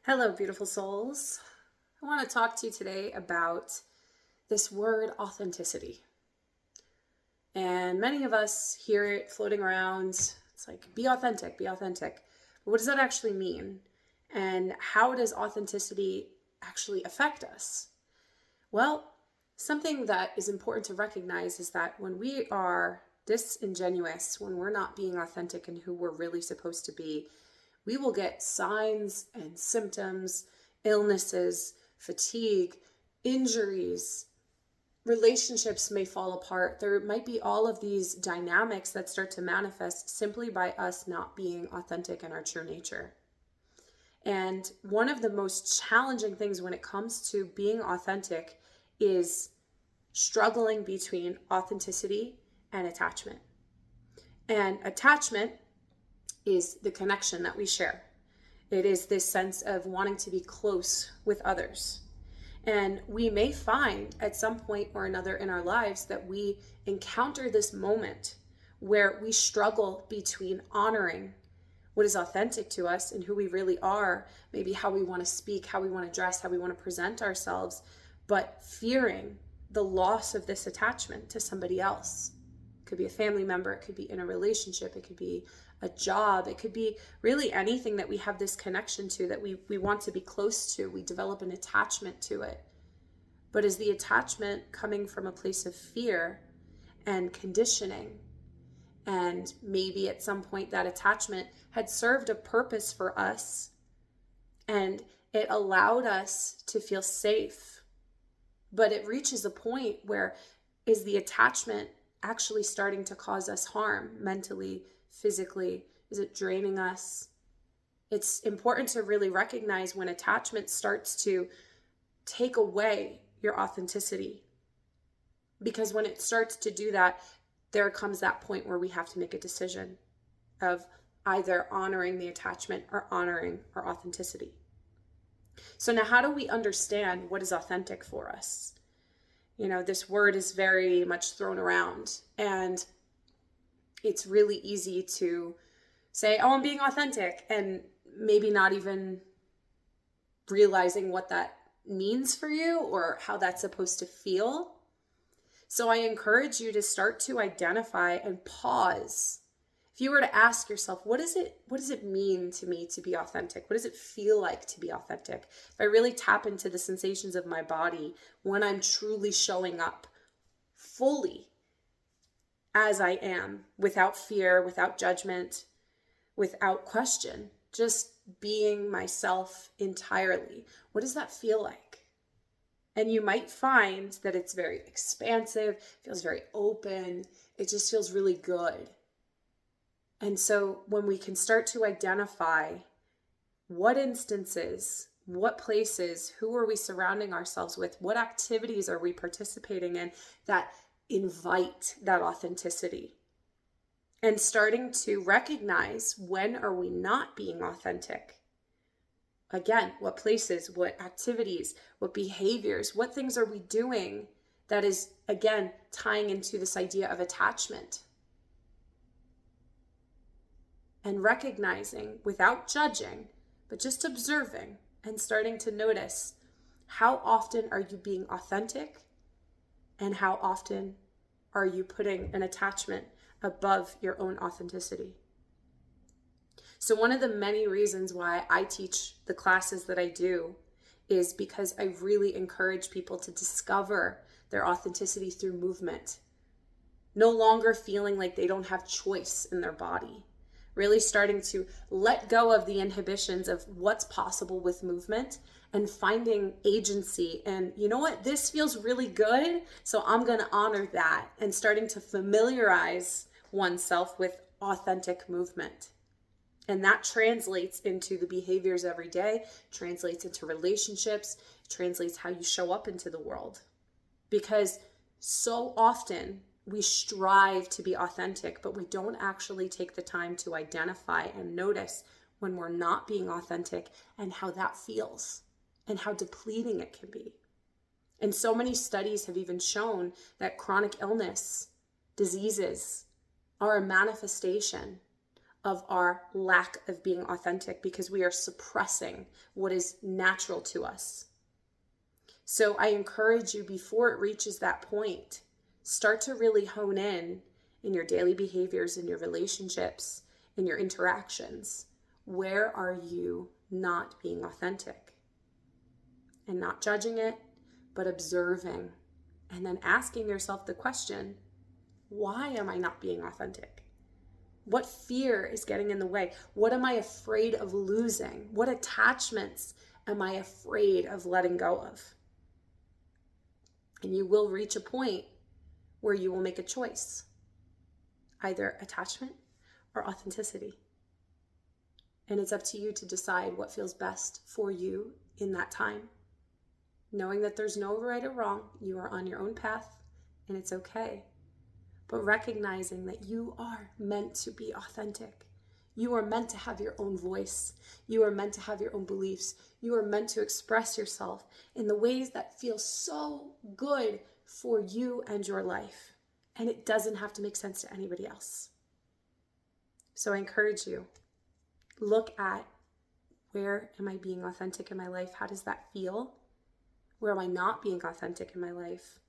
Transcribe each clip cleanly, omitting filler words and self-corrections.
Hello, beautiful souls. I want to talk to you today about this word authenticity. And many of us hear it floating around. It's like, be authentic, be authentic. But what does that actually mean? And how does authenticity actually affect us? Well, something that is important to recognize is that when we are disingenuous, when we're not being authentic in who we're really supposed to be, we will get signs and symptoms, illnesses, fatigue, injuries, relationships may fall apart. There might be all of these dynamics that start to manifest simply by us not being authentic in our true nature. And one of the most challenging things when it comes to being authentic is struggling between authenticity and attachment. And attachment is the connection that we share. It is this sense of wanting to be close with others. And we may find at some point or another in our lives that we encounter this moment where we struggle between honoring what is authentic to us and who we really are, maybe how we want to speak, how we want to dress, how we want to present ourselves, but fearing the loss of this attachment to somebody else. It could be a family member, it could be in a relationship, it could be a job, it could be really anything that we have this connection to, that we want to be close to. We develop an attachment to it. But is the attachment coming from a place of fear and conditioning? And maybe at some point that attachment had served a purpose for us and it allowed us to feel safe. But it reaches a point where is the attachment actually starting to cause us harm mentally, physically? Is it draining us? It's important to really recognize when attachment starts to take away your authenticity. Because when it starts to do that, there comes that point where we have to make a decision of either honoring the attachment or honoring our authenticity. So now how do we understand what is authentic for us? You know, this word is very much thrown around, and it's really easy to say, oh, I'm being authentic, and maybe not even realizing what that means for you or how that's supposed to feel. So I encourage you to start to identify and pause. If you were to ask yourself, what does it mean to me to be authentic? What does it feel like to be authentic? If I really tap into the sensations of my body when I'm truly showing up fully as I am, without fear, without judgment, without question, just being myself entirely, what does that feel like? And you might find that it's very expansive, feels very open, it just feels really good. And so when we can start to identify what instances, what places, who are we surrounding ourselves with, what activities are we participating in that invite that authenticity, and starting to recognize when are we not being authentic. Again, what places, what activities, what behaviors, what things are we doing that is, again, tying into this idea of attachment? And recognizing without judging, but just observing and starting to notice how often are you being authentic and how often are you putting an attachment above your own authenticity. So one of the many reasons why I teach the classes that I do is because I really encourage people to discover their authenticity through movement. No longer feeling like they don't have choice in their body. Really starting to let go of the inhibitions of what's possible with movement and finding agency. And you know what? This feels really good, so I'm going to honor that, and starting to familiarize oneself with authentic movement. And that translates into the behaviors every day, translates into relationships, translates how you show up into the world. Because so often we strive to be authentic, but we don't actually take the time to identify and notice when we're not being authentic and how that feels and how depleting it can be. And so many studies have even shown that chronic illness, diseases, are a manifestation of our lack of being authentic because we are suppressing what is natural to us. So I encourage you, before it reaches that point, start to really hone in your daily behaviors, in your relationships, in your interactions. Where are you not being authentic? And not judging it, but observing. And then asking yourself the question, why am I not being authentic? What fear is getting in the way? What am I afraid of losing? What attachments am I afraid of letting go of? And you will reach a point where you will make a choice, either attachment or authenticity. And it's up to you to decide what feels best for you in that time. Knowing that there's no right or wrong, you are on your own path and it's okay. But recognizing that you are meant to be authentic. You are meant to have your own voice. You are meant to have your own beliefs. You are meant to express yourself in the ways that feel so good for you and your life. And it doesn't have to make sense to anybody else. So I encourage you, look at, where am I being authentic in my life? How does that feel? Where am I not being authentic in my life?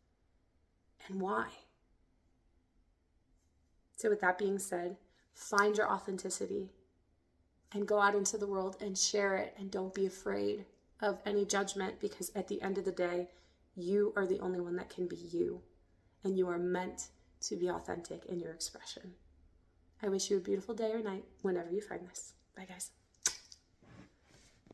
And why? So with that being said, find your authenticity and go out into the world and share it, and don't be afraid of any judgment, because at the end of the day, you are the only one that can be you, and you are meant to be authentic in your expression. I wish you a beautiful day or night whenever you find this. Bye, guys.